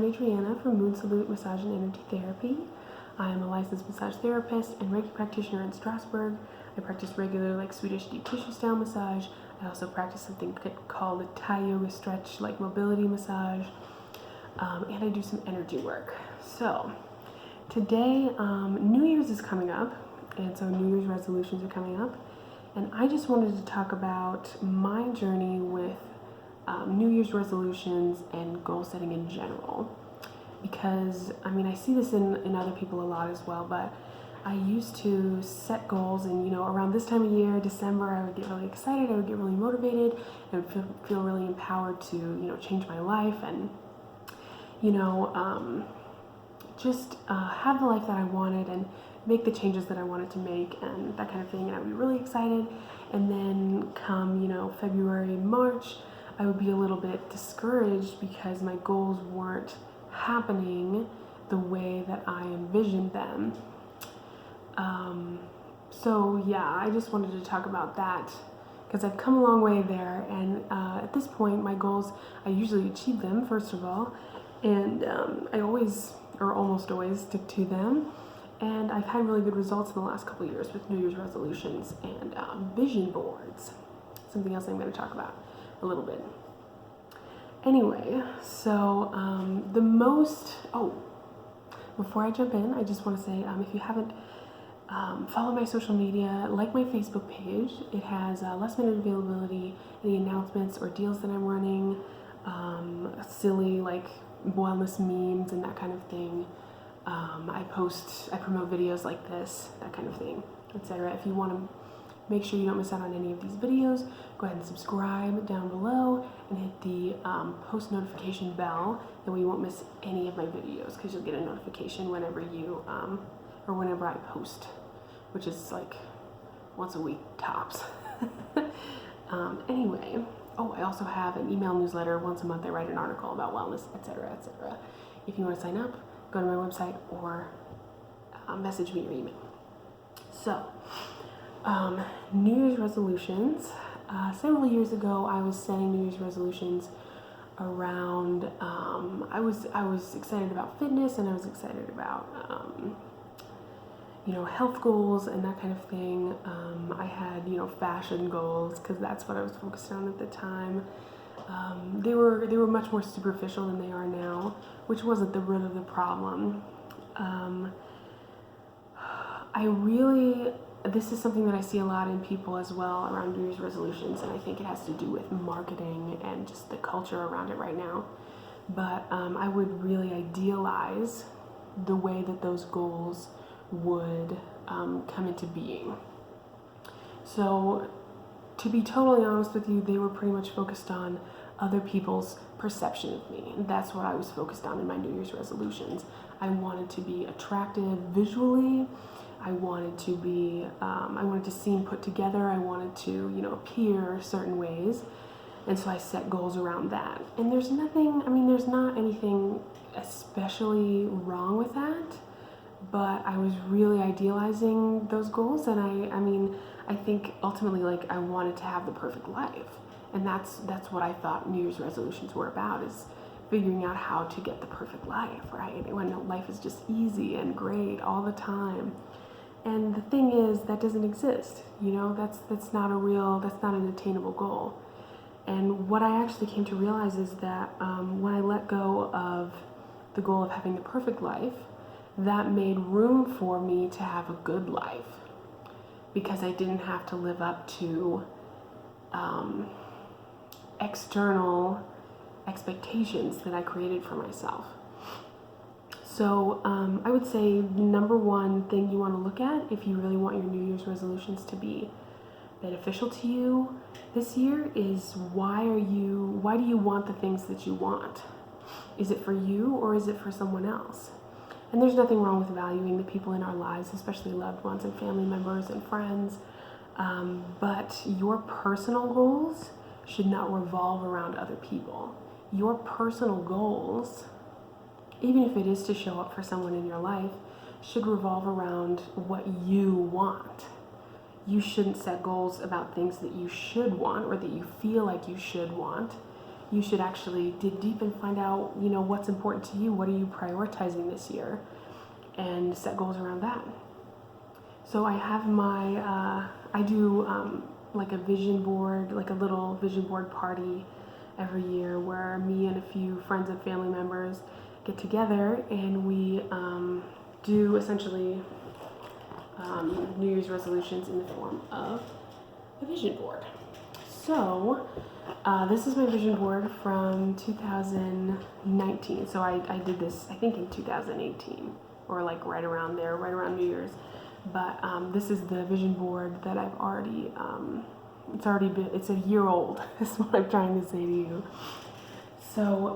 I'm Adriana from Moon Salute Massage and Energy Therapy. I am a licensed massage therapist and Reiki practitioner in Strasbourg. I practice regular Swedish deep tissue style massage. I also practice something called a Thai yoga stretch mobility massage. And I do some energy work. So today, New Year's is coming up, and so New Year's resolutions are coming up. And I just wanted to talk about my journey with New Year's resolutions and goal setting in general, because I see this in other people a lot as well, but I used to set goals, and around this time of year, December, I would get really excited, I would get really motivated, I would feel really empowered to change my life and just have the life that I wanted and make the changes that I wanted to make and that kind of thing, and I would be really excited. And then come February, March, I would be a little bit discouraged because my goals weren't happening the way that I envisioned them. So yeah, I just wanted to talk about that because I've come a long way there, and at this point my goals, I usually achieve them first of all, and I always or almost always stick to them, and I've had really good results in the last couple of years with New Year's resolutions and vision boards, something else I'm going to talk about a little bit. Anyway, so before I jump in, I just want to say, if you haven't followed my social media, like my Facebook page. It has last minute availability, any announcements or deals that I'm running, silly wellness memes and that kind of thing. I promote videos like this, that kind of thing, etc. If you want to make sure you don't miss out on any of these videos, go ahead and subscribe down below and hit the post notification bell, that way you won't miss any of my videos, because you'll get a notification whenever whenever I post, which is once a week tops. Anyway, I also have an email newsletter. Once a month I write an article about wellness, etc., etc. If you want to sign up, go to my website or message me or email. So, New Year's resolutions. Several years ago, I was setting New Year's resolutions around. I was excited about fitness, and I was excited about health goals and that kind of thing. I had fashion goals, because that's what I was focused on at the time. They were much more superficial than they are now, which wasn't the root of the problem. This is something that I see a lot in people as well around New Year's resolutions, and I think it has to do with marketing and just the culture around it right now. But I would really idealize the way that those goals would come into being. So, to be totally honest with you, they were pretty much focused on other people's perception of me, and that's what I was focused on in my New Year's resolutions. I wanted to be attractive visually. I wanted to seem put together. I wanted to, appear certain ways. And so I set goals around that. And there's not anything especially wrong with that, but I was really idealizing those goals. And I think ultimately, I wanted to have the perfect life. And that's what I thought New Year's resolutions were about, is figuring out how to get the perfect life, right? When life is just easy and great all the time. And the thing is, that doesn't exist. That's not an attainable goal. And what I actually came to realize is that when I let go of the goal of having the perfect life, that made room for me to have a good life, because I didn't have to live up to external expectations that I created for myself. So I would say the number one thing you want to look at if you really want your New Year's resolutions to be beneficial to you this year is why do you want the things that you want? Is it for you, or is it for someone else? And there's nothing wrong with valuing the people in our lives, especially loved ones and family members and friends. But your personal goals should not revolve around other people. Your personal goals, even if it is to show up for someone in your life, should revolve around what you want. You shouldn't set goals about things that you should want or that you feel like you should want. you should actually dig deep and find out, what's important to you. What are you prioritizing this year? And set goals around that. So I have I do like a vision board, like a little vision board party every year where me and a few friends and family members get together and we do essentially New Year's resolutions in the form of a vision board. So this is my vision board from 2019. So I did this, I think, in 2018 or like right around there, right around New Year's. But this is the vision board that I've already, it's a year old, is what I'm trying to say to you. So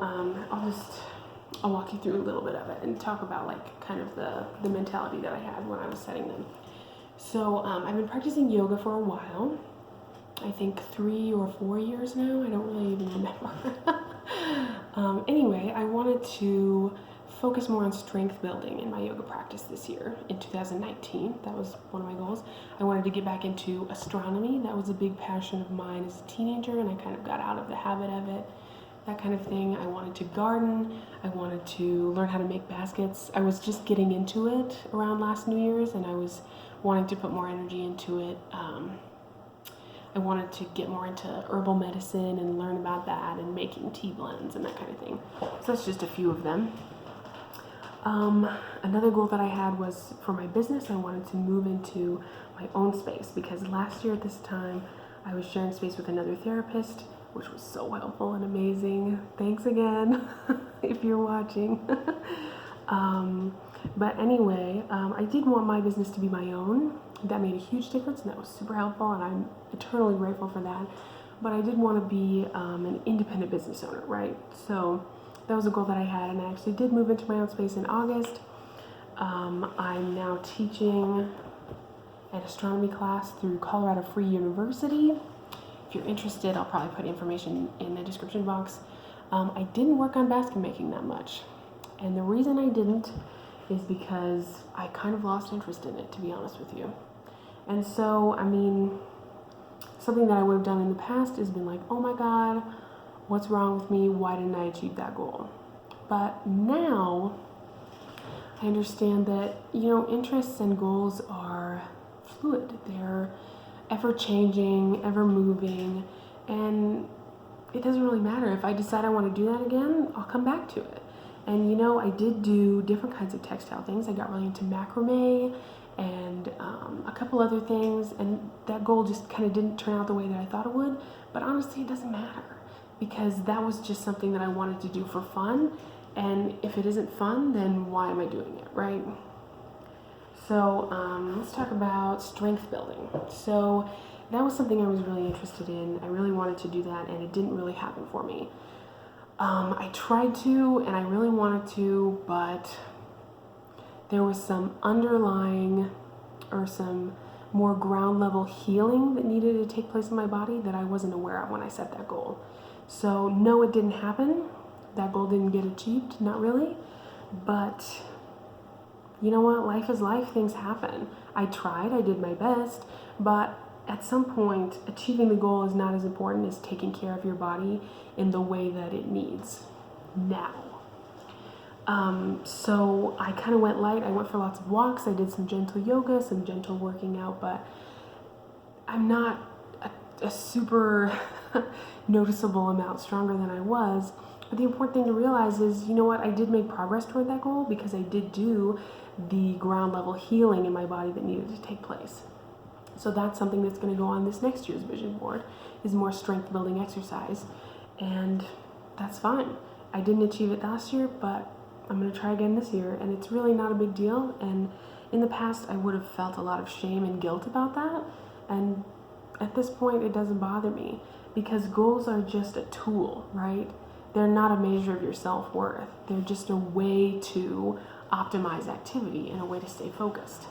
I'll walk you through a little bit of it and talk about like kind of the mentality that I had when I was setting them. So I've been practicing yoga for a while. I think 3 or 4 years now. I don't really even remember. Anyway, I wanted to focus more on strength building in my yoga practice this year in 2019. That was one of my goals. I wanted to get back into astronomy. That was a big passion of mine as a teenager, and I kind of got out of the habit of it, that kind of thing. I wanted to garden. I wanted to learn how to make baskets. I was just getting into it around last New Year's, and I was wanting to put more energy into it. I wanted to get more into herbal medicine and learn about that and making tea blends and that kind of thing. So that's just a few of them. Another goal that I had was for my business. I wanted to move into my own space because last year at this time I was sharing space with another therapist, which was so helpful and amazing. Thanks again if you're watching. But anyway, I did want my business to be my own. That made a huge difference and that was super helpful and I'm eternally grateful for that. But I did want to be an independent business owner, right? So that was a goal that I had, and I actually did move into my own space in August. I'm now teaching an astronomy class through Colorado Free University. If you're interested, I'll probably put information in the description box. I didn't work on basket making that much, and the reason I didn't is because I kind of lost interest in it, to be honest with you. And so, I mean, something that I would have done in the past has been like, oh my God, what's wrong with me? Why didn't I achieve that goal? But now I understand that, interests and goals are fluid. They're ever changing, ever moving, and it doesn't really matter. If I decide I want to do that again, I'll come back to it. And I did do different kinds of textile things. I got really into macrame and a couple other things, and that goal just kind of didn't turn out the way that I thought it would. But honestly, it doesn't matter, because that was just something that I wanted to do for fun, and if it isn't fun, then why am I doing it, right? So let's talk about strength building. So that was something I was really interested in. I really wanted to do that, and it didn't really happen for me. I tried to, and I really wanted to, but there was some underlying or some more ground level healing that needed to take place in my body that I wasn't aware of when I set that goal. So no, it didn't happen. That goal didn't get achieved, not really. But you know what? Life is life. Things happen. I tried. I did my best. But at some point, achieving the goal is not as important as taking care of your body in the way that it needs now. So I kind of went light. I went for lots of walks. I did some gentle yoga, some gentle working out, but I'm not a super noticeable amount stronger than I was. But the important thing to realize is, I did make progress toward that goal because I did do the ground level healing in my body that needed to take place. So that's something that's going to go on this next year's vision board, is more strength building exercise. And that's fine. I didn't achieve it last year, but I'm going to try again this year, and it's really not a big deal. And in the past, I would have felt a lot of shame and guilt about that. And at this point, it doesn't bother me, because goals are just a tool, right? They're not a measure of your self-worth. They're just a way to optimize activity and a way to stay focused.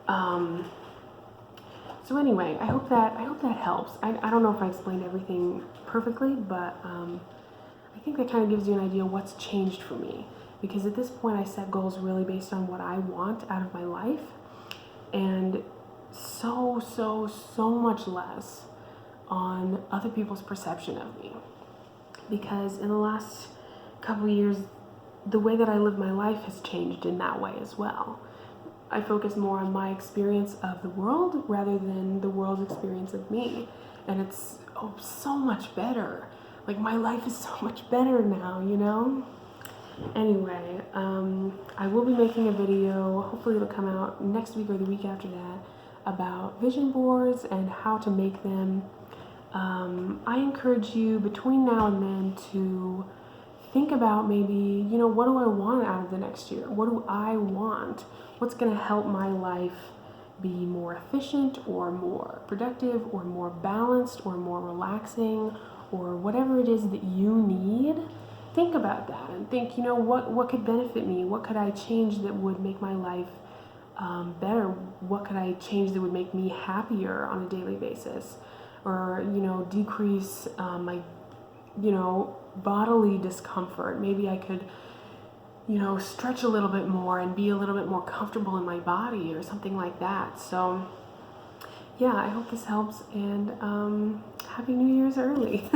So anyway, I hope that helps. I don't know if I explained everything perfectly, but I think that kind of gives you an idea of what's changed for me. Because at this point, I set goals really based on what I want out of my life, and so much less on other people's perception of me. because in the last couple of years, the way that I live my life has changed in that way as well. I focus more on my experience of the world rather than the world's experience of me. And it's so much better. Like, my life is so much better now, you know? Anyway, I will be making a video, hopefully it'll come out next week or the week after that, about vision boards and how to make them. I encourage you between now and then to think about maybe, you know, what do I want out of the next year? What do I want? What's going to help my life be more efficient or more productive or more balanced or more relaxing or whatever it is that you need? Think about that and think, you know, what could benefit me? What could I change that would make my life better? What could I change that would make me happier on a daily basis? Or, you know, decrease my, you know, bodily discomfort. Maybe I could, you know, stretch a little bit more and be a little bit more comfortable in my body or something like that. So yeah, I hope this helps, and Happy New Year's early.